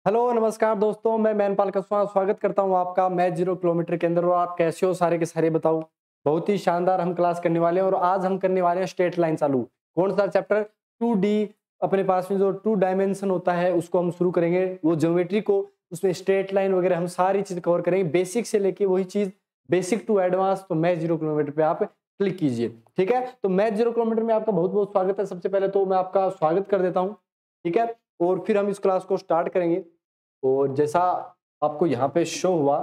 Hello नमस्कार दोस्तों, मैं मैनपाल कसवां स्वागत करता हूं आपका मैथ 0 किलोमीटर के अंदर। और आप कैसे हो सारे के सारे बताओ। बहुत ही शानदार हम क्लास करने वाले हैं और आज हम करने वाले हैं स्ट्रेट लाइन चालू। कौन सा चैप्टर? 2D। अपने पास में जो 2 डायमेंशन होता है उसको हम शुरू करेंगे, वो ज्योमेट्री को, उसमें स्ट्रेट लाइन वगैरह हम सारी चीज कवर करेंगे, बेसिक से लेके वही चीज बेसिक टू एडवांस। तो मैथ 0 किलोमीटर पे आप क्लिक कीजिए, ठीक है। तो मैथ 0 किलोमीटर में आपका बहुत बहुत स्वागत है। सबसे पहले तो मैं आपका स्वागत कर देता हूँ, ठीक है। और फिर हम इस क्लास को स्टार्ट करेंगे। और जैसा आपको यहाँ पे शो हुआ,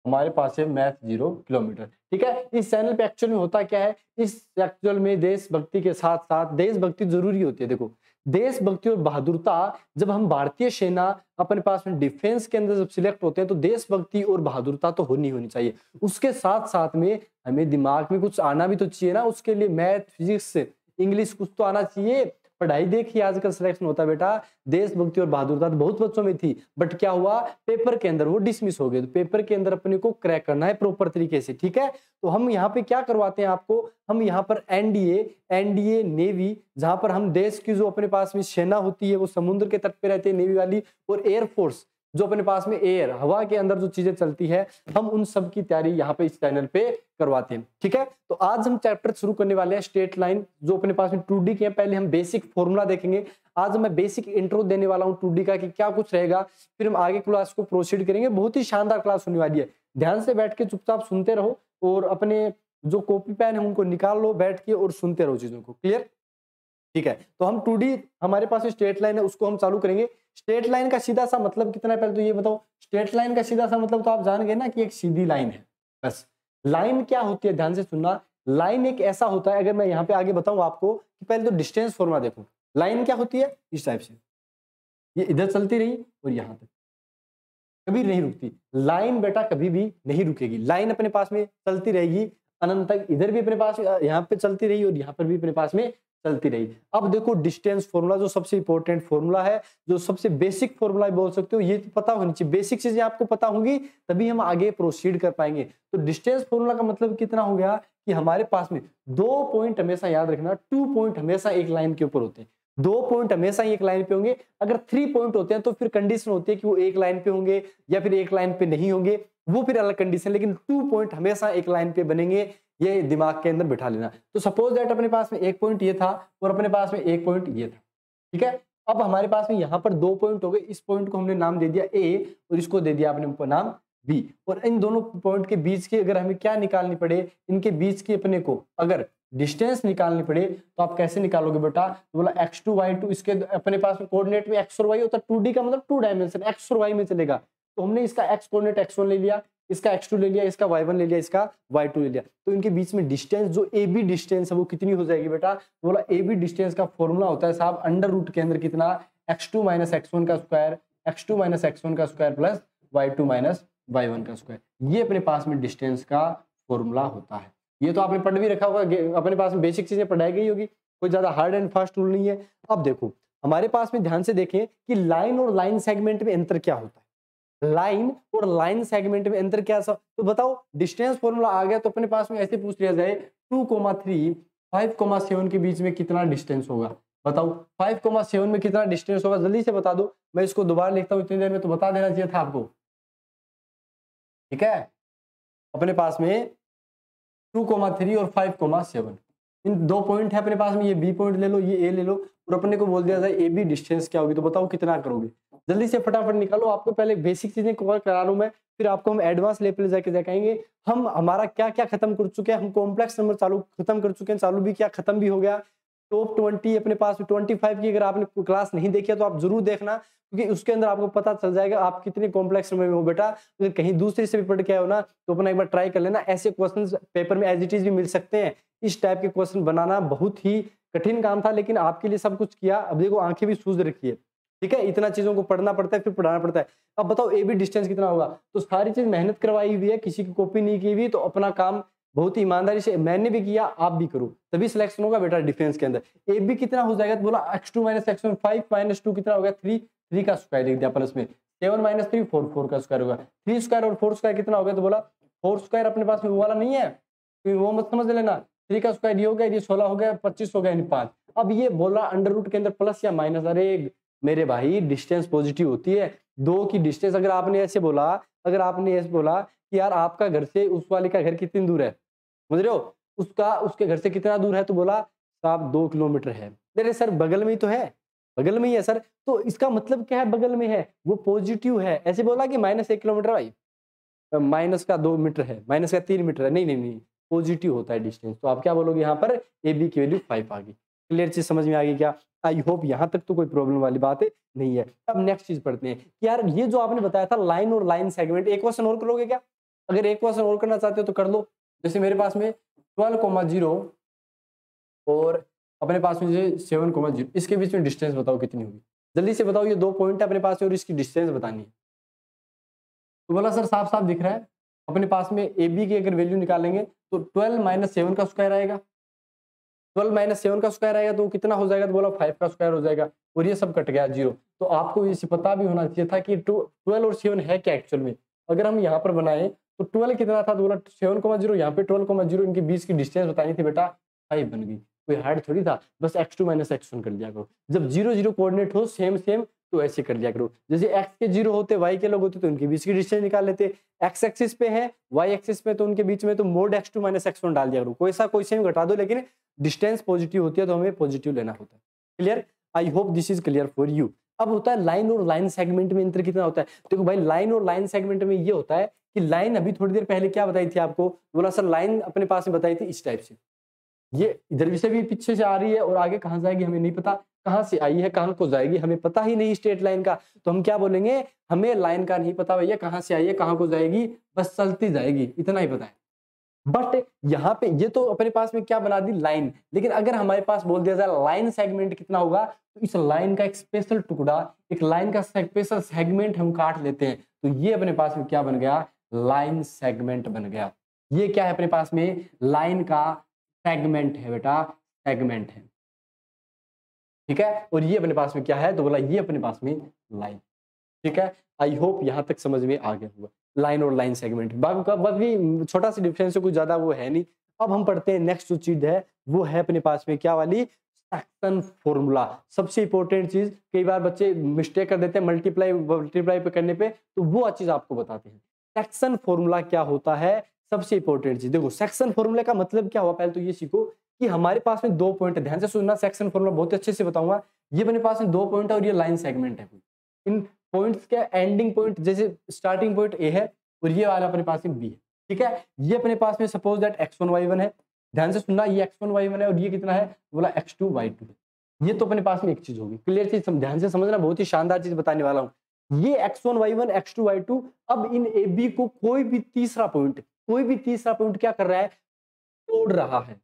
हमारे पास है मैथ 0 किलोमीटर, ठीक है। इस चैनल पे एक्चुअल में होता क्या है, इस एक्चुअल में देशभक्ति के साथ साथ देशभक्ति जरूरी होती है। देखो, देशभक्ति और बहादुरता, जब हम भारतीय सेना अपने पास में डिफेंस के अंदर जब सिलेक्ट होते हैं तो देशभक्ति और बहादुरता तो होनी चाहिए। उसके साथ साथ में हमें दिमाग में कुछ आना भी तो चाहिए ना, उसके लिए मैथ, फिजिक्स, इंग्लिश कुछ तो आना चाहिए। पढ़ाई देखिए, आजकल सिलेक्शन होता है बेटा, देशभक्ति और बहादुरता तो बहुत बच्चों में थी, बट क्या हुआ, पेपर के अंदर वो डिसमिस हो गए। तो पेपर के अंदर अपने को क्रैक करना है प्रॉपर तरीके से, ठीक है। तो हम यहाँ पे क्या करवाते हैं आपको, हम यहाँ पर एनडीए नेवी, जहां पर हम देश की जो अपने पास में सेना होती है वो समुद्र के तट पे रहती है नेवी वाली, और एयरफोर्स जो अपने पास में एयर हवा के अंदर जो चीजें चलती है, हम उन सब की तैयारी यहाँ पे इस चैनल पे करवाते हैं, ठीक है। तो आज हम चैप्टर शुरू करने वाले हैं स्ट्रेट लाइन, जो अपने पास में 2D के हैं। पहले हम बेसिक फॉर्मूला देखेंगे। आज मैं बेसिक इंट्रो देने वाला हूँ 2D का कि क्या कुछ रहेगा, फिर हम आगे क्लास को प्रोसीड करेंगे। बहुत ही शानदार क्लास होने वाली है। ध्यान से बैठ के चुपचाप सुनते रहो और अपने जो कॉपी पेन है उनको निकाल लो बैठ के और सुनते रहो चीजों को। क्लियर? ठीक है। तो हम 2D, हमारे पास स्ट्रेट लाइन है, उसको हम चालू करेंगे। स्ट्रेट लाइन का सीधा सा मतलब कितना है, पहले तो ये बताओ। स्ट्रेट लाइन का सीधा सा मतलब तो आप जान गए ना कि एक सीधी लाइन है, बस। लाइन क्या होती है, ध्यान से सुनना। लाइन एक ऐसा होता है, अगर मैं यहाँ पे आगे बताऊं आपको, कि पहले तो डिस्टेंस फॉर्मूला देखो। लाइन क्या होती है, इस टाइप से, ये इधर चलती रही और यहाँ तक कभी नहीं रुकती। लाइन बेटा कभी भी नहीं रुकेगी, लाइन अपने पास में चलती रहेगी अनंत तक। इधर भी अपने पास यहाँ पे चलती रही और यहाँ पर भी अपने पास में चलती रही। अब देखो, डिस्टेंस फॉर्मूला जो सबसे इंपॉर्टेंट फॉर्मूला है, जो सबसे बेसिक फॉर्मूला बोल सकते हो, ये तो पता होनी चाहिए। बेसिक चीजें आपको पता होंगी तभी हम आगे प्रोसीड कर पाएंगे। तो डिस्टेंस फॉर्मूला का मतलब कितना हो गया कि हमारे पास में 2 पॉइंट, हमेशा याद रखना, 2 पॉइंट हमेशा एक लाइन के ऊपर होते हैं। 2 पॉइंट हमेशा ही एक लाइन पे होंगे। अगर 3 पॉइंट होते हैं तो फिर कंडीशन होती है कि वो एक लाइन पे होंगे या फिर एक लाइन पे नहीं होंगे, वो फिर अलग कंडीशन। लेकिन 2 पॉइंट हमेशा एक लाइन पे बनेंगे, ये दिमाग के अंदर बिठा लेना। तो सपोज दैट अपने पास में एक पॉइंट ये था और अपने पास में एक पॉइंट ये था, ठीक है। अब हमारे पास में यहाँ पर 2 पॉइंट हो गए। इस पॉइंट को हमने नाम दे दिया ए और इसको दे दिया आपने नाम बी। और इन दोनों पॉइंट के बीच की अगर हमें क्या निकालनी पड़े, इनके बीच की अपने को अगर डिस्टेंस निकालनी पड़े तो आप कैसे निकालोगे बेटा? तो बोला x2 y2, इसके अपने पास में कोऑर्डिनेट में x और y होता है। 2D का मतलब 2 डायमेंशन, x और y में चलेगा। तो हमने इसका x कोऑर्डिनेट x1 ले लिया, इसका x2 ले लिया, इसका y1 ले लिया, इसका y2 ले लिया। तो इनके बीच में डिस्टेंस, जो AB डिस्टेंस है वो कितनी हो जाएगी बेटा? तो बोला AB डिस्टेंस का फॉर्मूला होता है साहब, अंडर रूट के अंदर कितना, x2 माइनस x1 का स्क्वायर, x2 माइनस x1 का square plus y2 minus y1 का स्क्वायर। ये अपने पास में डिस्टेंस का फॉर्मूला होता है। ये तो आपने पढ़ भी रखा होगा, अपने पास में बेसिक चीजें पढ़ाई गई होगी, कोई ज्यादा हार्ड एंड फास्ट रूल नहीं है। अब देखो, हमारे पास में ध्यान से देखें कि लाइन और लाइन सेगमेंट में अंतर क्या होता है। लाइन और लाइन सेगमेंट में अंतर क्या, तो बताओ। डिस्टेंस फॉर्मूला आ गया तो अपने पास में ऐसे पूछ लिया जाए 2,3 5,7 के बीच में कितना डिस्टेंस होगा, बताओ। 5,7 में कितना डिस्टेंस होगा, जल्दी से बता दो। मैं इसको दोबारा लिखता हूँ, इतनी देर में तो बता देना चाहिए था आपको, ठीक है। अपने पास में 2,3 और 5,7, इन 2 पॉइंट है अपने पास में। ये बी पॉइंट ले लो, ये ए ले लो, और अपने को बोल दिया जाए ए बी डिस्टेंस क्या होगी। तो बताओ कितना करोगे, जल्दी से फटाफट निकालो। आपको पहले बेसिक चीजें कवर करा लूं मैं, फिर आपको हम एडवांस लेवल जाके दिखाएंगे हम हमारा क्या क्या खत्म कर चुके हैं। हम कॉम्प्लेक्स नंबर चालू खत्म कर चुके हैं, चालू भी किया, खत्म भी हो गया। टॉप 20 अपने पास 25 की अगर आपने क्लास नहीं देखी है तो आप जरूर देखना, क्योंकि उसके अंदर आपको पता चल जाएगा आप कितने कॉम्प्लेक्स नंबर में हो बेटा। अगर कहीं दूसरे से भी पढ़ के आए हो ना तो अपना एक बार ट्राई कर लेना। ऐसे क्वेश्चंस पेपर में एज इट इज भी मिल सकते हैं। इस टाइप के क्वेश्चन बनाना बहुत ही कठिन काम था, लेकिन आपके लिए सब कुछ किया। अब देखो, आंखें भी सूझ रखी है, ठीक है। इतना चीजों को पढ़ना पड़ता है, फिर पढ़ाना पड़ता है। अब बताओ ए बी डिस्टेंस कितना होगा। तो सारी चीज मेहनत करवाई हुई है, किसी की कॉपी नहीं की हुई। तो अपना काम बहुत ही ईमानदारी से मैंने भी किया, आप भी करो, तभी सिलेक्शन होगा बेटा डिफेंस के अंदर। ए बी कितना हो जाएगा, तो बोला x2 माइनस x1, 5 माइनस 2 कितना हो गया, 3, 3 का स्क्वायर लिख दिया प्लस में, 7 माइनस 3 4, 4 का स्क्वायर होगा। 3 स्क्वायर और 4 स्क्वायर कितना हो गया, तो बोला 4 स्क्वायर अपने पास में वो वाला नहीं है, तो वो मत समझ लेना। 3 का स्क्वायर ये हो गया, ये 16 हो गया, 25 हो गया, यानी 5। अब ये बोला अंडर रूट के अंदर प्लस या माइनस, अरे मेरे भाई डिस्टेंस पॉजिटिव होती है। 2 की डिस्टेंस अगर आपने ऐसे बोला कि यार आपका घर से उस वाले का घर कितनी दूर है, समझ रहे हो? उसका उसके घर से कितना दूर है, तो बोला साहब 2 किलोमीटर है। अरे सर बगल में ही तो है, बगल में ही है सर। तो इसका मतलब क्या है बगल में है? वो पॉजिटिव है। ऐसे बोला कि -1 किलोमीटर भाई, माइनस का 2 मीटर है, माइनस का 3 मीटर है, नहीं, नहीं, नहीं, पॉजिटिव होता है डिस्टेंस। तो आप क्या बोलोगे यहाँ पर, AB की वैल्यू 5 आ गई। क्लियर चीज़ समझ में आ गई क्या? आई होप यहाँ तक तो कोई प्रॉब्लम वाली बात नहीं है। अब नेक्स्ट चीज़ पढ़ते हैं कि यार ये जो आपने बताया था लाइन और लाइन सेगमेंट, एक क्वेश्चन और करोगे क्या? अगर एक क्वेश्चन और करना चाहते हो तो कर लो। जैसे मेरे पास में 12,0 और अपने पास में जो 7,0, इसके बीच में डिस्टेंस बताओ कितनी होगी? जल्दी से बताओ, ये 2 पॉइंट है अपने पास में और इसकी डिस्टेंस बतानी है। तो बोला सर साफ-साफ दिख रहा है, अपने पास में AB की अगर वैल्यू निकालेंगे तो 12 - 7 का स्क्वायर आएगा। 12 - 7 का स्क्वायर आएगा तो वो कितना हो जाएगा? तो बोला 5 का स्क्वायर हो जाएगा और ये सब कट गया 0। तो आपको ये पता भी होना चाहिए था कि 12 और 7 है क्या एक्चुअल में। अगर हम यहाँ पर बनाए तो 12 कितना था? तो बोला 7,0, यहाँ पे 12,0, इनके बीच की डिस्टेंस बतानी थी बेटा, 5 बन गई। कोई हार्ड थोड़ी था, बस x2 - x1 कर लिया करो। जब 0 कोऑर्डिनेट हो सेम सेम तो ऐसे कर लिया करो। जैसे x के 0 होते, y के लोग होते तो उनके बीच की डिस्टेंस निकाल लेते। x एक्सिस पे है, y एक्सिस पे तो उनके बीच में तो मोड x2 - x1 डाल दिया करो। कोई सा कोई सेम घटा दो, लेकिन डिस्टेंस पॉजिटिव होती है तो हमें पॉजिटिव लेना होता है। Clear? I hope this is clear for you. अब होता है लाइन और लाइन सेगमेंट में अंतर कितना होता है? देखो भाई लाइन और लाइन सेगमेंट में ये होता है कि लाइन अभी थोड़ी देर पहले क्या बताई थी आपको? बोला सर लाइन अपने पास में बताई थी इस टाइप से, ये इधर से भी पीछे से आ रही है और आगे कहाँ जाएगी हमें नहीं पता, कहाँ से आई है कहाँ को जाएगी हमें पता ही नहीं स्ट्रेट लाइन का। तो हम क्या बोलेंगे, हमें लाइन का नहीं पता भैया, कहाँ से आई है कहाँ को जाएगी, बस चलती जाएगी, इतना ही पता है। बट यहाँ पे ये तो अपने पास में क्या बना दी, लाइन। लेकिन अगर हमारे पास बोल दिया जाए लाइन सेगमेंट कितना होगा, तो इस लाइन का एक स्पेशल टुकड़ा, एक लाइन का स्पेशल सेगमेंट हम काट लेते हैं, तो ये अपने पास में क्या बन गया, लाइन सेगमेंट बन गया। ये क्या है अपने पास में, लाइन का सेगमेंट है बेटा, सेगमेंट है, ठीक है। और ये अपने पास में क्या है, तो बोला ये अपने पास में लाइन, ठीक है। आई होप यहां तक समझ में आ गया होगा, लाइन और लाइन सेगमेंट बस भी छोटा सा डिफरेंस है, कुछ ज्यादा वो है नहीं। अब हम पढ़ते हैं नेक्स्ट जो चीज है वो है अपने पास में क्या वाली, सेक्शन फॉर्मूला। सबसे इंपॉर्टेंट चीज, कई बार बच्चे मिस्टेक कर देते हैं मल्टीप्लाई पे करने पे, तो वो चीज आपको बताते हैं। सेक्शन फॉर्मूला क्या होता है, सबसे इंपॉर्टेंट चीज देखो, सेक्शन फॉर्मूला का मतलब क्या हुआ, पहले तो ये सीखो कि हमारे पास में 2 पॉइंट है, ध्यान से सुनना, सेक्शन फॉर्मूला बहुत अच्छे से बताऊंगा। ये अपने पास में 2 पॉइंट है और ये लाइन सेगमेंट है। इन पॉइंट्स के एंडिंग पॉइंट, जैसे स्टार्टिंग पॉइंट ए है और ये वाला अपने पास में बी है, ठीक है। ये अपने पास में सपोज दैट x1 y1 है, ध्यान से सुनना, ये x1 y1 है और ये कितना है, बोला x2 y2 है। ये तो अपने पास में एक चीज होगी, क्लियर चीज, ध्यान से समझना, बहुत ही शानदार चीज बताने वाला हूँ। ये x1 y1 x2 y2, अब इन ए बी को कोई भी तीसरा पॉइंट क्या कर रहा है, तोड़ रहा है,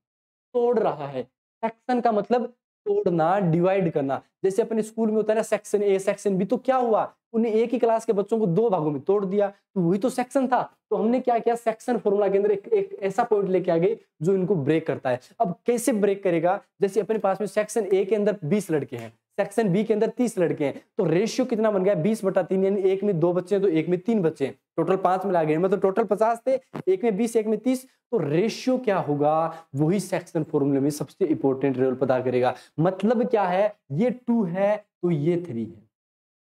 तोड़ रहा है। सेक्शन का मतलब तोड़ना, डिवाइड करना। जैसे अपने स्कूल में होता है ना सेक्शन ए सेक्शन बी, तो क्या हुआ, उन्हें एक ही क्लास के बच्चों को 2 भागों में तोड़ दिया, तो वही तो सेक्शन था। तो हमने क्या किया, सेक्शन फॉर्मूला के अंदर एक ऐसा पॉइंट लेके आ गए जो इनको ब्रेक करता है। अब कैसे ब्रेक करेगा, जैसे अपने पास में सेक्शन ए के अंदर 20 लड़के हैं, सेक्शन बी के अंदर 30 लड़के हैं, तो रेशियो कितना बन गया, 20/3, यानी एक में 2 बच्चे हैं तो एक में 3 बच्चे हैं, टोटल 5 मिला गए, मतलब टोटल 50 थे, एक में 20 एक में 30, तो रेशियो क्या होगा, वही सेक्शन फॉर्मूले में सबसे इंपॉर्टेंट रोल अदा करेगा। मतलब क्या है, ये 2 है तो ये 3 है।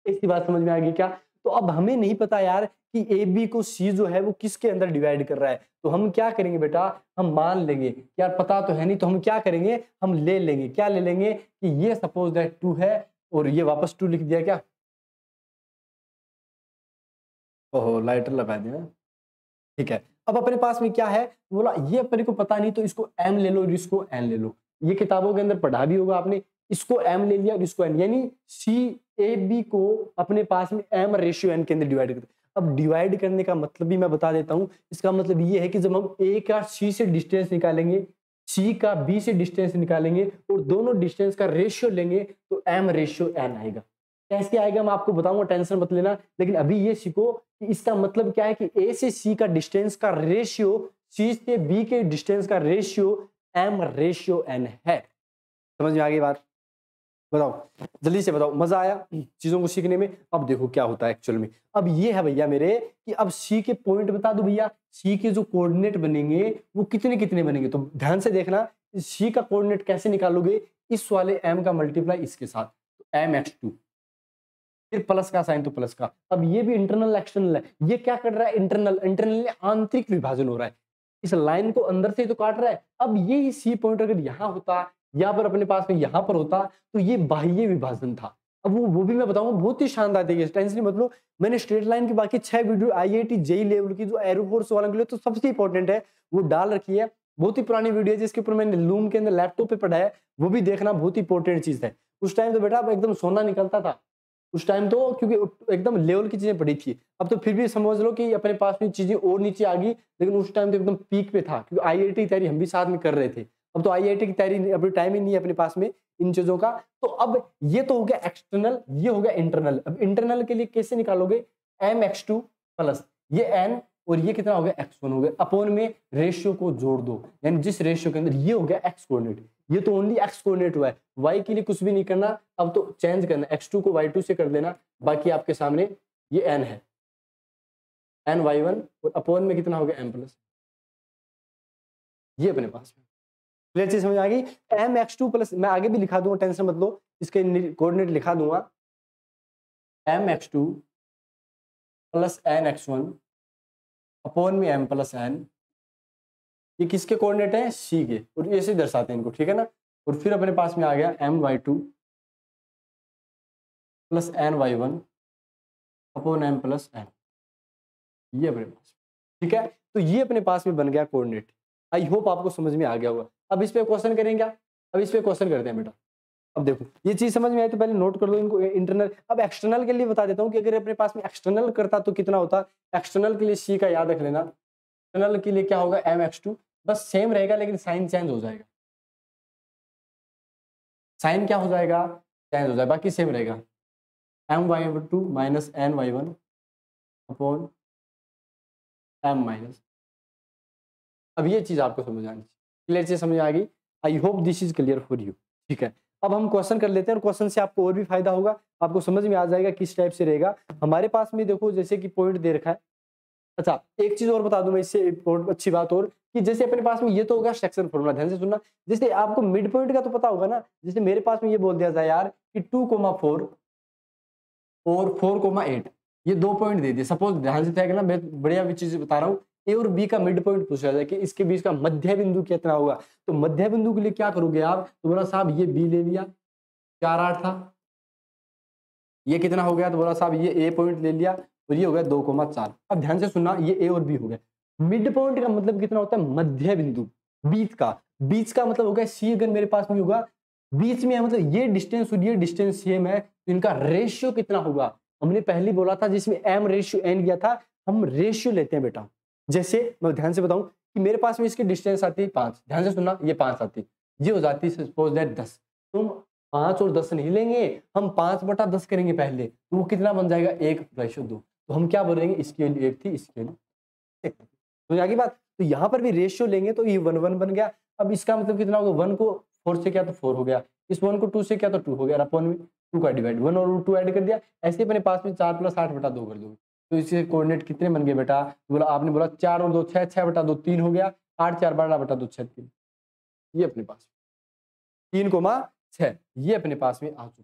इसकी बात समझ में आ गई क्या? तो अब हमें नहीं पता यार कि ए बी को सी जो है वो किसके अंदर डिवाइड कर रहा है, तो हम क्या करेंगे बेटा, हम मान लेंगे यार पता तो है नहीं, तो हम क्या करेंगे, हम ले लेंगे, क्या ले लेंगे कि ये सपोज दैट 2 है और ये वापस 2 लिख दिया क्या, ओहो लाइटर लगा दिया, ठीक है। अब अपने पास में क्या है, बोला ये अपने को पता नहीं तो इसको m ले लो और इसको n ले लो। ये किताबों के अंदर पढ़ा भी होगा आपने, इसको m ले लिया और इसको n, यानी सी ए बी को अपने पास में m/n के अंदर डिवाइड करते। अब डिवाइड करने का मतलब भी मैं बता देता हूं, इसका मतलब ये है कि जब हम a का c से डिस्टेंस निकालेंगे, c का b से डिस्टेंस निकालेंगे और दोनों डिस्टेंस का रेशियो लेंगे तो m/n आएगा। कैसे आएगा मैं आपको बताऊंगा, टेंशन मत लेना, लेकिन अभी ये सीखो कि इसका मतलब क्या है कि ए से सी का डिस्टेंस का रेशियो सी से बी के डिस्टेंस का रेशियो m/n है। समझ में आ गई बात? बताओ जल्दी से बताओ, मजा आया चीजों को सीखने में? अब देखो क्या होता है एक्चुअल में, अब ये है भैया मेरे कि अब सी के पॉइंट बता दो भैया, सी के जो कोऑर्डिनेट बनेंगे वो कितने कितने बनेंगे, तो ध्यान से देखना, सी का कोऑर्डिनेट कैसे निकालोगे, इस वाले m का मल्टीप्लाई इसके साथ, तो mx2, फिर प्लस का साइन तो प्लस का। अब ये भी इंटरनल एक्सटर्नल है, ये क्या कर रहा है, इंटरनल, इंटरनल आंतरिक विभाजन हो रहा है, इस लाइन को अंदर से तो काट रहा है। अब ये सी पॉइंट अगर यहाँ होता या पर अपने पास में यहाँ पर होता तो ये बाह्य विभाजन था। अब वो भी मैं बताऊंगा, बहुत ही शानदार तरीके से, टेंशन मत लो। मैंने स्ट्रेट लाइन की बाकी 6 वीडियो IIT जेई लेवल की जो एरोफोर्स वालों के लिए तो सबसे इंपॉर्टेंट है वो डाल रखी है। बहुत ही पुरानी वीडियो है जिसके ऊपर मैंने लूम के अंदर लैपटॉप पे पढ़ा है, वो भी देखना, बहुत ही इंपॉर्टेंट चीज है। उस टाइम तो बेटा एकदम सोना निकलता था उस टाइम तो, क्योंकि एकदम लेवल की चीजें पड़ी थी। अब तो फिर भी समझ लो कि अपने पास में चीजें और नीचे आ गई, लेकिन उस टाइम तो एकदम पीक पे था, क्योंकि IIT की तैयारी हम भी साथ में कर रहे थे। अब तो IIT की तैयारी अभी टाइम ही नहीं है अपने पास में इन चीजों का। तो अब ये तो हो गया एक्सटर्नल, ये हो गया इंटरनल। अब इंटरनल के लिए कैसे निकालोगे, mx2 प्लस ये n और ये कितना हो गया x1 हो गया, अपोन में रेशियो को जोड़ दो, यानी जिस रेशियो के अंदर ये हो गया x कोऑर्डिनेट, ये तो ओनली x कोऑर्डिनेट हुआ है, y के लिए कुछ भी नहीं करना। अब तो चेंज करना, x2 को y2 से कर देना, बाकी आपके सामने ये n है, n y1 और अपोन में कितना हो गया m प्लस, ये अपने पास में क्लियर चीज समझ आ गई। mx2 प्लस, मैं आगे भी लिखा दूंगा, टेंशन मत लो, इसके कोऑर्डिनेट लिखा दूंगा, mx2 प्लस nx1 अपोन में m प्लस n, ये किसके कोऑर्डिनेट है, c के, और ऐसे दर्शाते हैं इनको, ठीक है ना। और फिर अपने पास में आ गया my2 plus ny1 upon m plus n, ये अपने पास, ठीक है। तो ये अपने पास में बन गया कोऑर्डिनेट। आई होप आपको समझ में आ गया होगा। अब इस पे क्वेश्चन करेंगे, अब इस पे क्वेश्चन करते हैं बेटा। अब देखो ये चीज समझ में आई तो पहले नोट कर लो इनको, इंटरनल। अब एक्सटर्नल के लिए बता देता हूँ कि अगर अपने पास में एक्सटर्नल करता तो कितना होता। एक्सटर्नल के लिए c का याद रख लेना, एक्सटर्नल के लिए क्या होगा mx2, बस सेम रहेगा लेकिन साइन चेंज हो जाएगा, साइन क्या हो जाएगा, चेंज हो जाएगा, बाकी सेम रहेगा, my2 minus ny1 upon m minus. अब ये चीज आपको समझ आनी चाहिए, क्लियर चीज समझ आ गई। I hope this is clear for you, ठीक है। अब हम क्वेश्चन कर लेते हैं और क्वेश्चन से आपको और भी फायदा होगा, आपको समझ में आ जाएगा किस टाइप से रहेगा। हमारे पास में देखो जैसे कि पॉइंट दे रखा है। अच्छा एक चीज और बता दूं मैं, इससे अच्छी बात और, कि जैसे अपने पास में ये तो होगा सेक्शन फॉर्मूला, ध्यान से सुनना। जैसे आपको मिड पॉइंट का तो पता होगा ना, जैसे मेरे पास में ये बोल दिया जाए यार कि 2,4 और 4,8, ये 2 पॉइंट दे दिए सपोज, ध्यान से ना, मैं बढ़िया भी चीज बता रहा हूँ। ए और बी का मिड पॉइंट पूछा जाए कि इसके बीच का मध्य बिंदु कितना होगा, तो मध्य बिंदु के लिए क्या करोगे आप, तो बोला साहब ये बी ले लिया, 4,8 था, ये कितना हो गया, तो बोला साहब ये ए पॉइंट ले लिया और ये हो गया 2,4। अब ध्यान से सुनना, ये ए और बी हो गया। मिड पॉइंट का मतलब कितना होता है, मध्य बिंदु, बीच का मतलब हो गया सी, अगर मेरे पास में होगा बीच में है, मतलब ये डिस्टेंस और ये डिस्टेंस सेम है, तो इनका रेशियो कितना होगा। हमने पहले बोला था जिसमें m रेशियो n दिया था, हम रेशियो लेते हैं बेटा। जैसे मैं ध्यान से बताऊं कि मेरे पास में इसकी डिस्टेंस आती है 5, ध्यान से सुनना, ये 5 आती है, ये हो जाती है सपोज दैट 10। तुम 5 और 10 नहीं लेंगे, हम 5/10 करेंगे पहले, तो वो कितना बन जाएगा, 1/2। तो हम क्या बोलेंगे, इसके लिए 1 थी, इसके लिए 1। तो आगे बात, तो यहाँ पर भी रेशियो लेंगे तो ये 1 बन गया। अब इसका मतलब कितना होगा, 1 को 4 से क्या तो 4 हो गया, इस 1 को 2 से क्या तो 2 हो गया, अपॉन में 2 का डिवाइड, 1 और 2 ऐड कर दिया। ऐसे अपने पास में 4 + 8/2 कर दोगे, तो इसके कोऑर्डिनेट कितने बन गए बेटा, बोला आपने बोला 4 और 2 6, 6/2 3 हो गया, 8 4 12/2 6 3, ये अपने पास 3,6, ये अपने पास में आ चुका।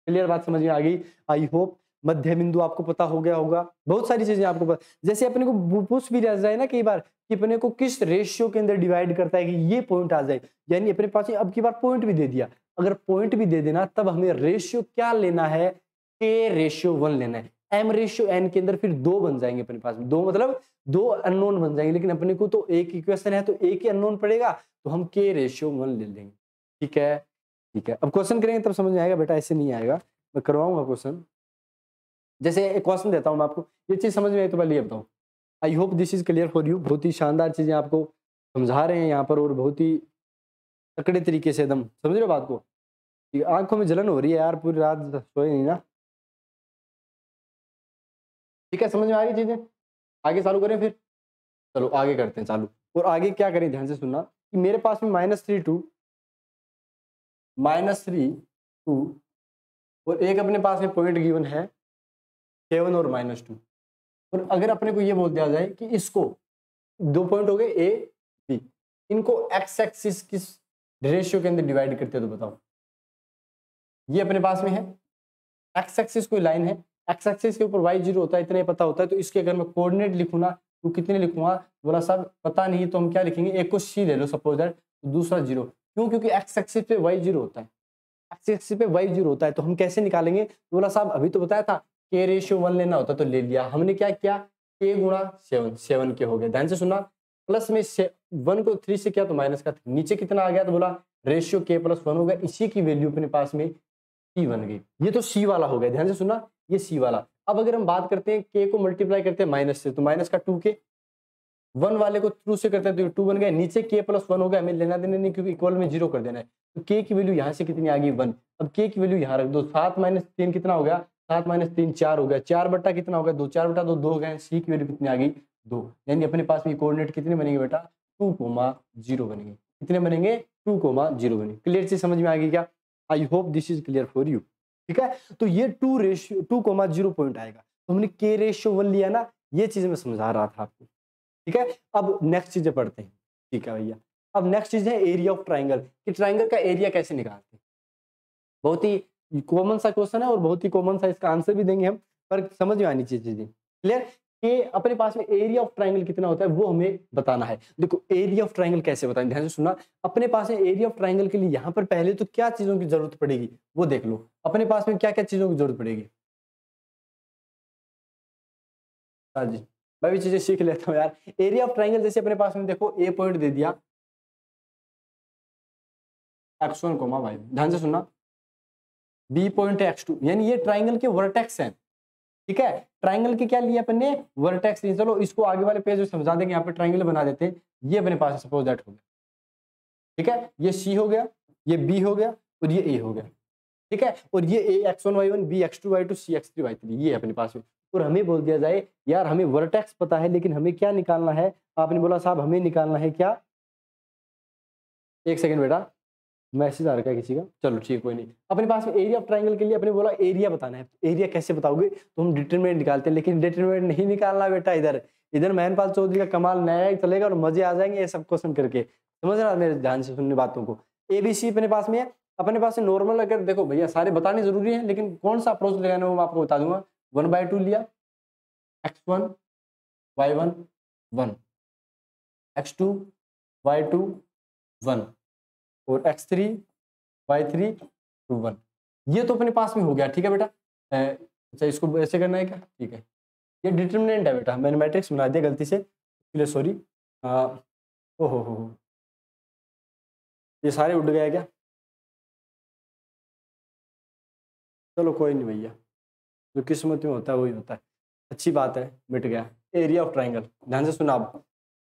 क्लियर बात समझ में आ गई। आई होप मध्य बिंदु आपको पता हो गया होगा, बहुत सारी चीजें आपको पता। जैसे अपने को पूछ भी रह जाए ना कई बार कि अपने को किस रेशियो के अंदर डिवाइड करता है कि ये पॉइंट आ जाए, यानी अपने पास अब की बार पॉइंट भी दे दिया, अगर पॉइंट भी दे देना तब हमें रेशियो क्या लेना है, k/1 लेना है। m/n के अंदर फिर 2 बन जाएंगे अपने पास में, 2 मतलब 2 अननोन बन जाएंगे, लेकिन अपने को तो एक इक्वेशन है तो एक ही अननोन पड़ेगा, तो हम k/1 ले लेंगे, ठीक है। ठीक है, अब क्वेश्चन करेंगे तब समझ में आएगा बेटा, ऐसे नहीं आएगा, मैं करवाऊंगा क्वेश्चन। जैसे एक क्वेश्चन देता हूं मैं आपको, ये चीज समझ में आई तो पहले ये बताऊं। I hope this is clear for you, बहुत ही शानदार चीजें आपको समझा रहे हैं यहाँ पर, और बहुत ही तकड़े तरीके से एकदम समझ रहे हो बात को। आंखों में जलन हो रही है यार, पूरी रात सोए नहीं ना। ठीक है, समझ में आ रही चीजें, आगे चालू करें फिर, चलो आगे करते हैं चालू। और आगे क्या करें, ध्यान से सुनना कि मेरे पास में -3 2 -3 2 और एक अपने पास में पॉइंट गिवन है 7 और -2, और अगर अपने को ये बोल दिया जाए कि इसको 2 पॉइंट हो गए ए बी, इनको एक्स एक्सिस किस रेशियो के अंदर डिवाइड करते हैं, तो बताओ। ये अपने पास में है एक्स एक्सिस कोई लाइन है, एक्स एक्सिस के ऊपर वाई जीरो होता है, इतना ही पता होता है। तो इसके अगर मैं कोऑर्डिनेट लिखूँ ना तो कितने लिखूंगा, बोला साहब पता नहीं, तो हम क्या लिखेंगे, एक को सी ले लो सपोज दैट, दूसरा जीरो। क्यों? क्योंकि एक्स एक्सिस पे वाई जीरो होता है, एक्स एक्सिस पे वाई जीरो होता है। तो हम कैसे निकालेंगे, तो बोला साहब अभी तो बताया था के रेशियो 1 लेना होता तो ले लिया। हमने क्या किया, के गुणा 7, 7 के हो गए, ध्यान से सुनना। प्लस में 1 को 3 से किया तो माइनस का, नीचे कितना आ गया, तो बोला रेशियो के प्लस 1 हो गया। इसी की वैल्यू अपने पास में सी बन गई। ये तो सी वाला हो गया, ध्यान से सुनना, ये सी वाला। अब अगर हम बात करते हैं के को मल्टीप्लाई करते हैं माइनस से, तो माइनस का 2 के, 1 वाले को 2 से करते हैं तो 2 बन गया, नीचे के प्लस 1 हो गया, हमें लेना देना नहीं क्योंकि इक्वल में 0 कर देना है। तो के की वैल्यू यहाँ से कितनी आ गई, 1। अब के की वैल्यू यहाँ रख दो, 7 माइनस 3 कितना हो गया, 7 माइनस 3 4 हो गया, 4 बट्टा कितना हो गया, 2, 4 बट्टा 2 2 हो गए। सी की वैल्यू कितनी आ गई, 2। यानी अपने पास में कोऑर्डिनेट कितने बनेंगे बेटा, 2,0 बनेंगे। कितने बनेंगे, 2,0 बनेंगे। क्लियर चीज समझ में आ गई क्या? I hope this is clear for you. ठीक है, तो ये 2,0 पॉइंट आएगा। तो हमने के रेशियो 1 लिया ना, ये चीज मैं समझा रहा था आपको। ठीक है, अब नेक्स्ट चीजें पढ़ते हैं। ठीक है भैया, अब नेक्स्ट चीज है एरिया ऑफ ट्राइंगल, कि ट्राइंगल का एरिया कैसे निकालते हैं। बहुत ही कॉमन सा क्वेश्चन है और बहुत ही कॉमन सा इसका आंसर भी देंगे हम, पर समझ में आनी चाहिए चीजें। क्लियर, कि अपने पास में एरिया ऑफ ट्राइंगल कितना होता है वो हमें बताना है। देखो एरिया ऑफ ट्राइंगल कैसे बताएं, ध्यान से सुनना। अपने पास में एरिया ऑफ ट्राइंगल के लिए यहाँ पर पहले तो क्या चीजों की जरूरत पड़ेगी वो देख लो। अपने पास में क्या क्या चीजों की जरूरत पड़ेगी। हाँ जी, मैं भी चीजें सीख लेता हूँ यार। एरिया ऑफ ट्राइंगल जैसे अपने पास में देखो, ए पॉइंट दे दिया x1 कोमा y, ध्यान से सुनना। बी पॉइंट है x2, यानी ये ट्राइंगल के वर्टेक्स हैं। ठीक है, ट्राइंगल के क्या लिया अपन ने, वर्टेक्स लिए। चलो इसको आगे वाले पेज में समझा देंगे, यहाँ पे ट्राइंगल बना देते हैं। ये अपने पास सपोज दैट हो गया। ठीक है, ये सी हो गया, ये बी हो गया और ये ए हो गया। ठीक है, और ये ए x1 y1, B x2 y2, सी x3 y3, ये अपने पास में। और हमें बोल दिया जाए यार हमें वर्टेक्स पता है लेकिन हमें क्या निकालना है, आपने बोला साहब हमें निकालना है क्या, एक सेकंड बेटा मैसेज आ रखा है किसी का, चलो ठीक है कोई नहीं। अपने पास में एरिया ऑफ ट्राइंगल के लिए अपने बोला एरिया बताना है। एरिया कैसे बताओगे, तो हम डिटरमिनेंट निकालते हैं, लेकिन डिटरमिनेंट नहीं निकालना बेटा। इधर इधर महनपाल चौधरी का कमाल नया ही चलेगा और मजे आ जाएंगे ये सब क्वेश्चन करके। समझ रहा मेरे ध्यान से सुनने बातों को। एबीसी अपने पास में है। अपने पास में नॉर्मल अगर देखो भैया सारे बताने जरूरी है, लेकिन कौन सा अप्रोच लगाना है वो मैं आपको बता दूंगा। 1/2 लिया, x1 y1 1, x2 y2 1 और x3 y3 1। ये तो अपने पास में हो गया। ठीक है बेटा, अच्छा इसको ऐसे करना है क्या, ठीक है। ये डिटरमिनेंट है बेटा, मैंने मैट्रिक्स बना दिया गलती से, इसलिए सॉरी। ओहो ये सारे उड़ गए क्या, चलो कोई नहीं भैया, जो किस्मत में होता है वही होता है। अच्छी बात है, मिट गया। एरिया ऑफ ट्राइंगल, ध्यान से सुना आप,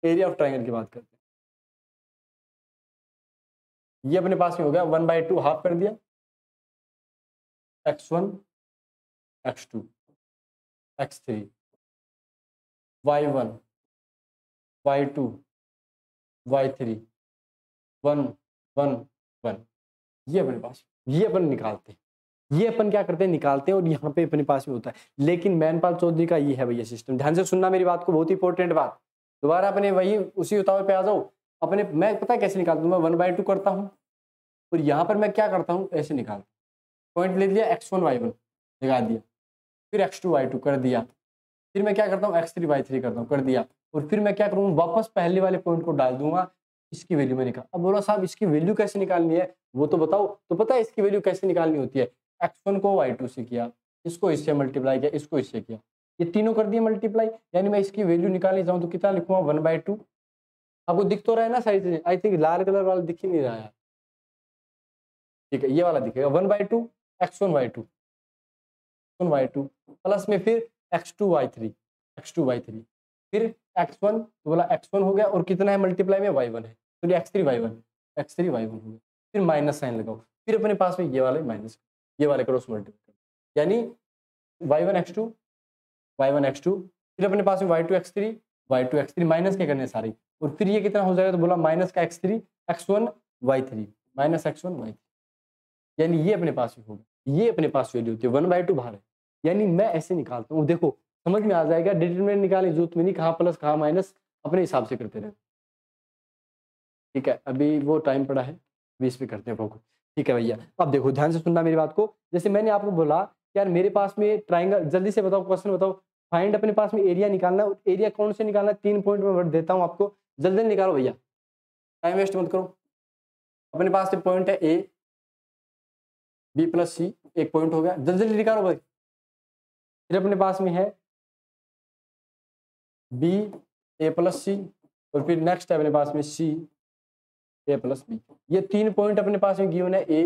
एरिया ऑफ ट्राइंगल की बात करते हैं। ये अपने पास में हो गया 1/2 हाफ कर दिया, x1 x2 x3 y1 y2 y3 1 1 1। ये अपने पास, ये अपन निकालते हैं, ये अपन क्या करते हैं निकालते हैं, और यहाँ पे अपने पास में होता है। लेकिन मैनपाल चौधरी का ये है भैया सिस्टम, ध्यान से सुनना मेरी बात को, बहुत ही इंपॉर्टेंट बात। दोबारा अपने वही उसी उतावल पे आ जाओ। अपने मैं पता है कैसे निकालता हूँ, मैं 1/2 करता हूँ और यहाँ पर मैं क्या करता हूँ ऐसे निकाल, पॉइंट ले लिया x1 y1 लगा दिया, फिर x2 y2 कर दिया, फिर मैं क्या करता हूँ x3 y3 करता हूँ कर दिया, और फिर मैं क्या करूँगा वापस पहले वाले पॉइंट को डाल दूंगा, इसकी वैल्यू में निकाल। अब बोला साहब इसकी वैल्यू कैसे निकालनी है वो तो बताओ। तो पता है इसकी वैल्यू कैसे निकालनी होती है, x1 को y2 से किया, इसको इससे मल्टीप्लाई किया, इसको इससे किया, ये तीनों कर दिए मल्टीप्लाई। यानी मैं इसकी वैल्यू निकालने जाऊँ तो कितना लिखूंगा 1/2। आपको दिख तो रहा है ना सारी चीजें, आई थिंक लाल कलर वाला दिख ही नहीं रहा है। ठीक है, ये वाला दिखेगा 1/2 x1 y2 प्लस में फिर x2 y3 फिर x1, तो बोला x1 हो गया और कितना है मल्टीप्लाई में y1 है, तो x3 y1 हो गया, फिर माइनस साइन लगाओ, फिर अपने पास में ये वाले माइनस, ये वाले क्रॉस मल्टीप्लाई, यानी y1 x2 फिर अपने पास में y2 x3 माइनस क्या करने सारी, और फिर ये कितना हो जाएगा, तो बोला माइनस का x3 x1 y3 minus x1 y3, यानी ये अपने पास में होगा। ये अपने पास वैल्यू होती है 1/2 बाहर है। यानी मैं ऐसे निकालता हूँ, देखो समझ में आ जाएगा। डिटरमिनेंट निकालने की जरूरत में नहीं, कहाँ प्लस कहाँ माइनस अपने हिसाब से करते रहे। ठीक है, अभी वो टाइम पड़ा है 20 पे करते हैं फोकस। ठीक है भैया, अब देखो ध्यान से सुनना मेरी बात को। जैसे मैंने आपको बोला कि यार मेरे पास में ट्राइंगल, जल्दी से बताओ क्वेश्चन बताओ, फाइंड अपने पास में एरिया निकालना है, एरिया कौन से निकालना है, 3 पॉइंट में भर देता हूँ आपको, जल्दी निकालो भैया, टाइम वेस्ट मत करो। अपने पास में पॉइंट है ए बी प्लस सी, एक पॉइंट हो गया, जल्दी जल्दी निकालो भाई। फिर अपने पास में है बी ए प्लस सी, और फिर नेक्स्ट है अपने पास में सी ए प्लस बी। ये 3 पॉइंट अपने पास में गिवन है ए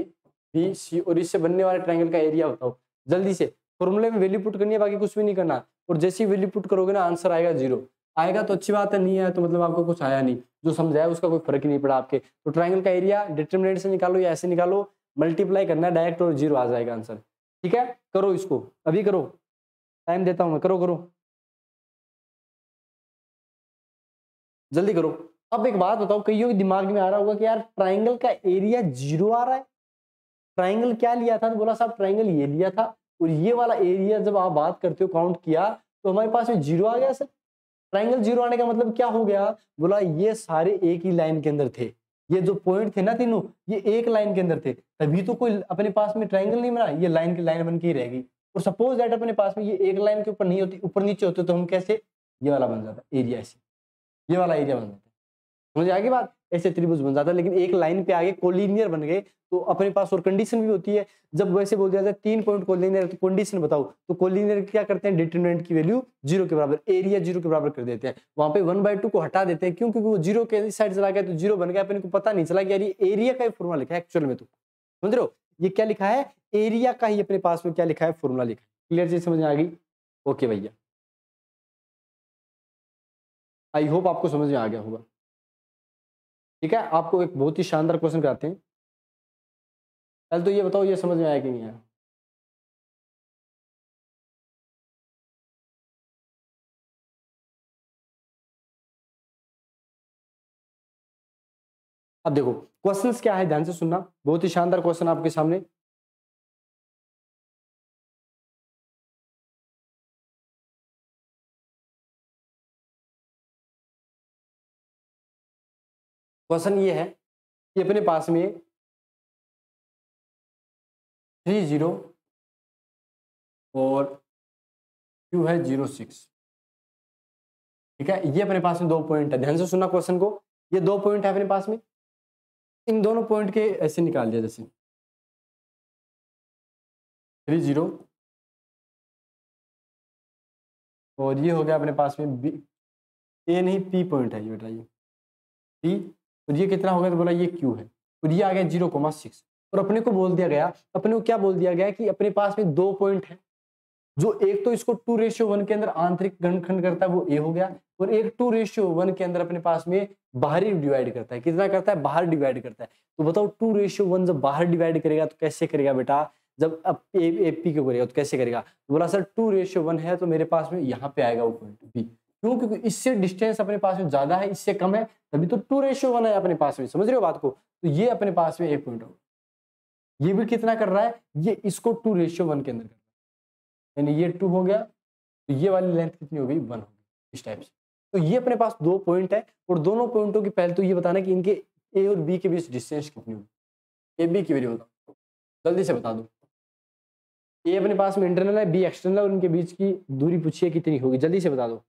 बी सी, और इससे बनने वाले ट्रायंगल का एरिया बताओ जल्दी से। फॉर्मूले में वैल्यू पुट करनी है, बाकी कुछ भी नहीं करना, और जैसी वैल्यू पुट करोगे ना आंसर आएगा 0। आएगा तो अच्छी बात है, नहीं आया तो मतलब आपको कुछ आया नहीं, जो समझाया उसका कोई फर्क ही नहीं पड़ा आपके। तो ट्रायंगल का एरिया डिटरमिनेंट से निकालो या ऐसे निकालो, मल्टीप्लाई करना है डायरेक्ट और 0 आ जाएगा आंसर। ठीक है, करो इसको, अभी करो, टाइम देता हूं मैं, करो करो जल्दी करो। अब एक बात बताओ, कईयों के दिमाग में आ रहा होगा कि यार ट्राइंगल का एरिया 0 आ रहा है, ट्राइंगल क्या लिया था, तो बोला साहब ट्राइंगल ये लिया था, और ये वाला एरिया जब आप बात करते हो काउंट किया तो हमारे पास में 0 आ गया सर। ट्राइंगल 0 आने का मतलब क्या हो गया, बोला ये सारे एक ही लाइन के अंदर थे, ये जो पॉइंट थे ना तीनों, ये एक लाइन के अंदर थे, तभी तो कोई अपने पास में ट्राइंगल नहीं बना, ये लाइन की लाइन बन के ही रहेगी। और सपोज दैट अपने पास में ये एक लाइन के ऊपर नहीं होती, ऊपर नीचे होते, तो हम कैसे, ये वाला बन जाता एरिया, ऐसे ये वाला एरिया बन जाता है, समझ आगे बात, ऐसे त्रिभुज बन जाता है। लेकिन एक लाइन पे आगे कोलिनियर बन गए तो अपने पास और कंडीशन भी होती है, जब वैसे बोल दिया जाए 3 पॉइंट कोलिनियर, तो कंडीशन बताओ, तो कोलिनियर क्या करते हैं, डिटरमिनेंट की वैल्यू 0 के बराबर, एरिया 0 के बराबर कर देते हैं, वहां पे 1/2 को हटा देते हैं, क्यों, क्योंकि वो 0 के इस साइड चला गया तो 0 बन गया, अपने को पता नहीं चला कि यार ये एरिया का फॉर्मूला लिखा है एक्चुअल में, तो समझ रहे हो ये क्या लिखा है, एरिया का ही अपने पास में क्या लिखा है, फॉर्मूला लिखा है। क्लियर चीज समझ में आ गई, ओके भैया, आई होप आपको समझ में आ गया होगा। ठीक है, आपको एक बहुत ही शानदार क्वेश्चन कराते हैं, पहले तो ये बताओ ये समझ में आया कि नहीं आया। अब देखो क्वेश्चंस क्या है, ध्यान से सुनना, बहुत ही शानदार क्वेश्चन आपके सामने। क्वेश्चन ये है कि अपने पास में 3 0 और Q है 0 6। ठीक है, ये अपने पास में 2 पॉइंट है, ध्यान से सुनना क्वेश्चन को, ये 2 पॉइंट है अपने पास में, इन दोनों पॉइंट के ऐसे निकाल दिया, जैसे 3 0 और ये हो गया अपने पास में बी, ए नहीं पी पॉइंट है ये बेटा, ये पी, और ये कितना हो गया, तो बोला ये क्यू है, और ये आ गया 0,6। और अपने को बोल दिया गया, अपने को क्या बोल दिया गया कि अपने पास में 2 पॉइंट है, जो एक तो इसको 2:1 के अंदर आंतरिक गणखंड करता है वो ए हो गया, और एक 2:1 के अंदर अपने पास में बाहरी डिवाइड करता है, कितना करता है, बाहर डिवाइड करता है। तो बताओ 2:1 जब बाहर डिवाइड करेगा तो कैसे करेगा बेटा, जब अब ए पी को करेगा तो कैसे करेगा, तो बोला सर 2:1 है तो मेरे पास में यहाँ पे आएगा वो पॉइंट बी, क्यों, क्योंकि इससे डिस्टेंस अपने पास में ज्यादा है, इससे कम है, तभी तो 2:1 है अपने पास में, समझ रहे हो बात को। तो ये अपने पास में एक पॉइंट होगा, ये भी कितना कर रहा है, ये इसको 2:1 के अंदर कर रहा है, यानी ये 2 हो गया, तो ये वाली लेंथ कितनी हो गई, 1 हो गई, इस टाइप से। तो ये अपने पास 2 पॉइंट है, और दोनों पॉइंटों की पहले तो ये बताना कि इनके ए और बी के बीच डिस्टेंस कितनी होगी, ए बी की वैल्यू बताओ, जल्दी से बता दो। ए अपने पास में इंटरनल है, बी एक्सटर्नल है, और इनके बीच की दूरी पूछिए कितनी होगी, जल्दी से बता दो,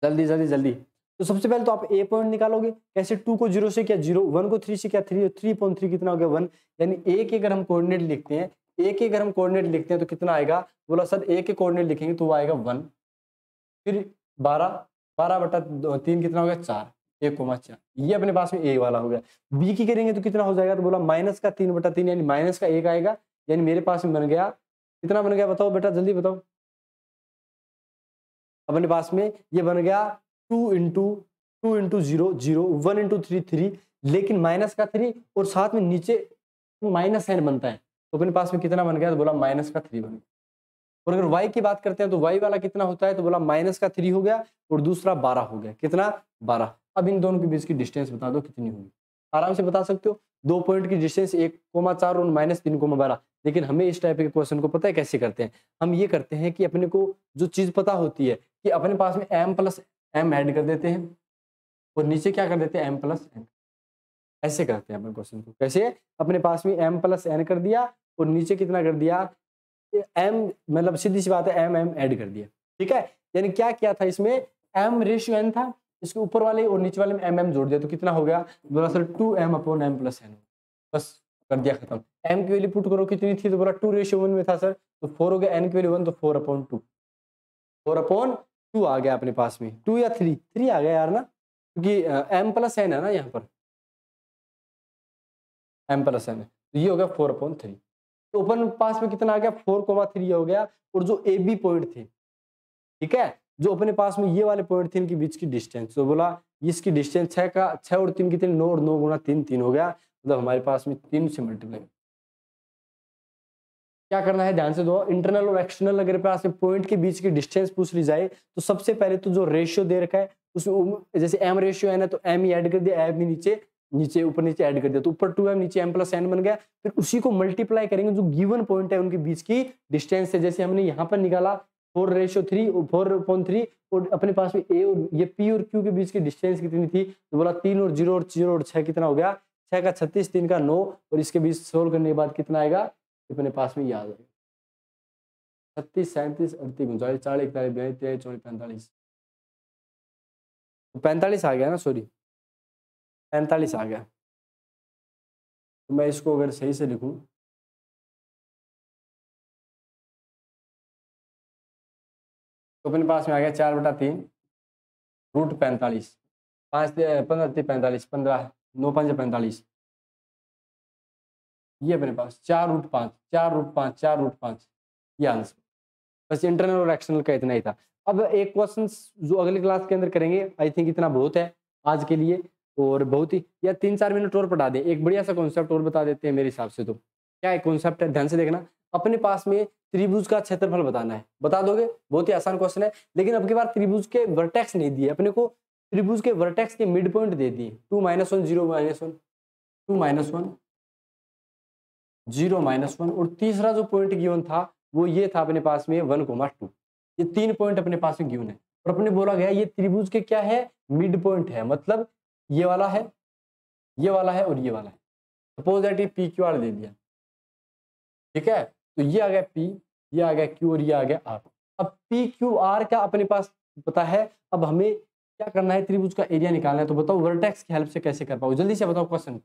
जल्दी जल्दी जल्दी। तो सबसे पहले तो आप ए पॉइंट निकालोगे, कैसे, 2 को 0 से क्या 0, 1 को 3 से क्या 3, 3.3 कितना हो गया 1, यानी ए के अगर हम कोऑर्डिनेट लिखते हैं, ए के अगर हम कोऑर्डिनेट लिखते हैं तो कितना आएगा, बोला सर ए के कोऑर्डिनेट लिखेंगे तो वो आएगा 1, फिर 12/3 कितना हो गया 4, 1,4, ये अपने पास में ए वाला हो गया। बी की करेंगे तो कितना हो जाएगा, तो बोला -3/3 यानी -1 आएगा, यानी मेरे पास में बन गया, कितना बन गया बताओ बेटा, जल्दी बताओ। अपने पास में ये बन गया 2 इंटू 0 0, 1 इंटू 3 3, लेकिन -3 और साथ में नीचे -n बनता है, तो अपने पास में कितना बन गया, तो बोला -3 बन गया। और अगर y की बात करते हैं तो y वाला कितना होता है, तो बोला -3 हो गया, और दूसरा 12 हो गया, कितना 12। अब इन दोनों के बीच की डिस्टेंस बता दो कितनी होगी, आराम से बता सकते हो, 2 पॉइंट की डिस्टेंस 1,4 और -3,12। लेकिन हमें इस टाइप के क्वेश्चन को पता है कैसे करते हैं, हम ये करते हैं कि अपने को जो चीज पता होती है कि अपने पास में m+m ऐड कर देते हैं, और नीचे क्या कर देते हैं m+n, ऐसे करते हैं अपन क्वेश्चन को, कैसे, अपने पास में m+n कर दिया, और नीचे कितना कर दिया, m, मतलब सीधी सी बात है m ऐड कर दिया। ठीक है, यानी क्या किया था इसमें, m/n था, इसके ऊपर वाले और नीचे वाले में m जोड़ दिया तो कितना हो गया, बोला सर 2m/m+n, बस कर दिया खत्म। m की वैल्यू पुट करो कितनी थी, तो बोला 2:1 में था सर, तो 4 हो गया, n की वैल्यू 1 तो 4/2, 4/2 आ गया अपने पास में, 2 या 3 आ गया यार ना, क्योंकि m+n है ना यहाँ पर, m+n है, तो ये हो गया 4/3। तो अपन पास में कितना आ गया, 4,3 हो गया। और जो ए बी पॉइंट थे, ठीक है, जो अपने पास में ये वाले पॉइंट थे इनके बीच की डिस्टेंस, तो बोला इसकी डिस्टेंस 6 और 3 कितने, 9 और 9 गुना 3, 3 हो गया, मतलब हमारे पास में 3 से मल्टीप्लाई। क्या करना है ध्यान से दो, इंटरनल और एक्सटर्नल अगर पास में पॉइंट के बीच की डिस्टेंस पूछ ली जाए तो सबसे पहले तो जो रेशियो दे रखा है उसमें जैसे m/n है तो m ही ऐड कर दिया, m ही नीचे ऊपर नीचे ऐड कर दिया, तो ऊपर 2m नीचे m+n बन गया। फिर उसी को मल्टीप्लाई करेंगे जो गिवन पॉइंट है उनके बीच की डिस्टेंस है, जैसे हमने यहाँ पर निकाला 4:3 और अपने पास में a और ये p और q के बीच की डिस्टेंस कितनी थी, तो बोला 3 और 0 और 0 और 6 कितना हो गया, 6 का 36, 3 का 9, और इसके बीच सोल्व करने के बाद कितना आएगा, अपने पास में याद आएगा 36, 37, 38, 39, 40, 41, 42, 43, 44, 45, 45 आ गया ना, सॉरी 45 आ गया। तो मैं इसको अगर सही से लिखूं तो अपने पास में आ गया 4/3 रूट 45, 5 15 45, 15 9 5 45, ये अपने पास 4√5, 4√5, 4√5, ये आंसर। बस इंटरनल और एक्सटर्नल का इतना ही था। अब एक क्वेश्चन जो अगली क्लास के अंदर करेंगे, आई थिंक इतना बहुत है आज के लिए, और बहुत ही या 3-4 मिनट और पढ़ा दे, एक बढ़िया सा कॉन्सेप्ट और बता देते हैं मेरे हिसाब से। तो क्या है कॉन्सेप्ट है, ध्यान से देखना, अपने पास में त्रिभुज का क्षेत्रफल बताना है, बता दोगे, बहुत ही आसान क्वेश्चन है। लेकिन अब की बार त्रिभुज के वर्टेक्स नहीं दिए अपने को, त्रिभुज के वर्टेक्स के मिड पॉइंट दे दिए, 2 -1 0 -1 2 -1 0 -1, और तीसरा जो पॉइंट गिवन था वो ये था अपने पास में 1,2, ये 3 पॉइंट अपने पास में गिवन है। और अपने बोला गया ये त्रिभुज के क्या है, मिड पॉइंट है, मतलब ये वाला है, ये वाला है और ये वाला है। सपोज दैट ये पी क्यू आर दे दिया, ठीक है, तो ये आ गया पी, ये आ गया क्यू और ये आ गया आर। अब पी क्यू आर का अपने पास पता है, अब हमें क्या करना है, त्रिभुज का एरिया निकालना है। तो बताओ वर्टेक्स की हेल्प से कैसे कर पाओ, जल्दी से बताओ क्वेश्चन,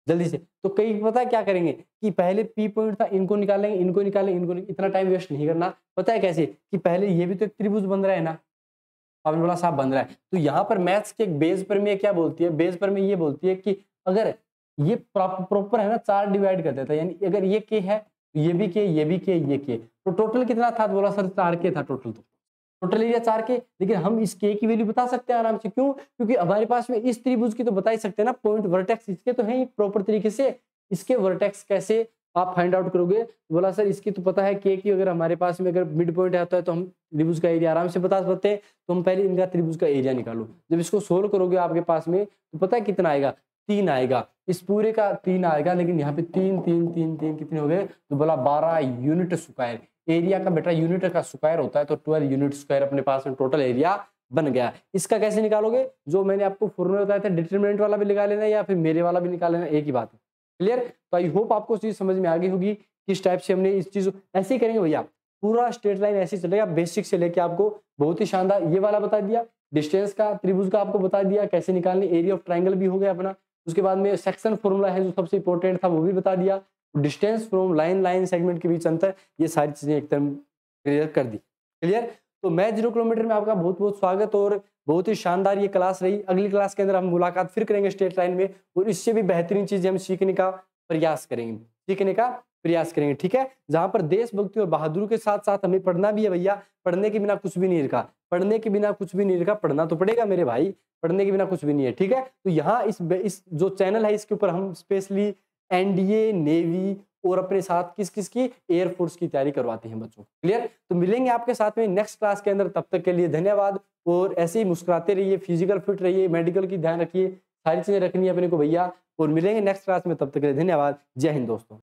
जल्दी से। तो कई पता है क्या करेंगे कि पहले पी पॉइंट था, इनको निकालेंगे, इनको निकालेंगे, इनको इतना टाइम वेस्ट नहीं करना। पता है कैसे, कि पहले ये भी तो एक त्रिभुज बन रहा है ना, आपने बोला साहब बन रहा है, तो यहाँ पर मैथ्स के एक बेस पर में क्या बोलती है, बेस पर में ये बोलती है कि अगर ये प्रॉपर है ना 4 डिवाइड कर देता है, यानी अगर ये के है तो ये भी के, ये भी के, ये के, तो टोटल कितना था, बोला सर 4 के था टोटल, तो टोटल एरिया 4 के। लेकिन हम इस के की वैल्यू बता सकते हैं आराम से, क्यों, क्योंकि हमारे पास में इस त्रिभुज की तो बता ही सकते हैं ना, पॉइंट वर्टेक्स इसके तो है ही प्रॉपर तरीके से, इसके वर्टेक्स कैसे आप फाइंड आउट करोगे, बोला सर इसकी तो पता है के की, अगर हमारे पास में अगर मिड पॉइंट आता है तो हम त्रिभुज का एरिया आराम से बता सकते हैं। तो हम पहले इनका त्रिभुज का एरिया निकालो, जब इसको सोल्व करोगे आपके पास में तो पता है कितना आएगा, 3 आएगा, इस पूरे का 3 आएगा, लेकिन यहाँ पे 3 3 3 3 कितने हो गए, तो बोला 12 यूनिट स्क्वायर। एरिया का बेटा यूनिट का स्क्वायर होता है, तो 12 यूनिट स्क्वायर अपने पास में टोटल एरिया बन गया। इसका कैसे निकालोगे, जो मैंने आपको फॉर्मूला बताया था, डिटरमिनेंट वाला भी निकाल लेना या फिर मेरे वाला भी निकाल लेना, एक ही बात है। क्लियर, तो आई होप आपको चीज समझ में आ गई होगी किस टाइप से हमने इस चीज ऐसे ही करेंगे भैया, पूरा स्ट्रेट लाइन ऐसे चलेगा, बेसिक से लेके आपको बहुत ही शानदार ये वाला बता दिया, डिस्टेंस का त्रिभुज का आपको बता दिया कैसे निकालनी, एरिया ऑफ ट्राइंगल भी हो गया अपना, उसके बाद में सेक्शन फॉर्मूला है जो सबसे इंपॉर्टेंट था वो भी बता दिया, डिस्टेंस फ्रॉम लाइन सेगमेंट के बीच अंतर, ये सारी चीजें एकदम क्लियर कर दी। क्लियर, तो मैं 0 किलोमीटर में आपका बहुत बहुत स्वागत, और बहुत ही शानदार ये क्लास रही। अगली क्लास के अंदर हम मुलाकात फिर करेंगे स्ट्रेट लाइन में, और इससे भी बेहतरीन चीजें हम सीखने का प्रयास करेंगे, ठीक है, जहां पर देशभक्ति और बहादुरी के साथ साथ हमें पढ़ना भी है भैया, पढ़ने के बिना कुछ भी नहीं रखा, पढ़ना तो पड़ेगा मेरे भाई, पढ़ने के बिना कुछ भी नहीं है, ठीक है। तो यहाँ इस जो चैनल है इसके ऊपर हम स्पेशली एनडीए, नेवी और अपने साथ किस किस की एयरफोर्स की तैयारी करवाते हैं बच्चों। क्लियर, तो मिलेंगे आपके साथ में नेक्स्ट क्लास के अंदर, तब तक के लिए धन्यवाद, और ऐसे ही मुस्कुराते रहिए, फिजिकल फिट रहिए, मेडिकल की ध्यान रखिए, सारी चीजें रखनी है अपने को भैया, और मिलेंगे नेक्स्ट क्लास में, तब तक के लिए धन्यवाद। जय हिंद दोस्तों।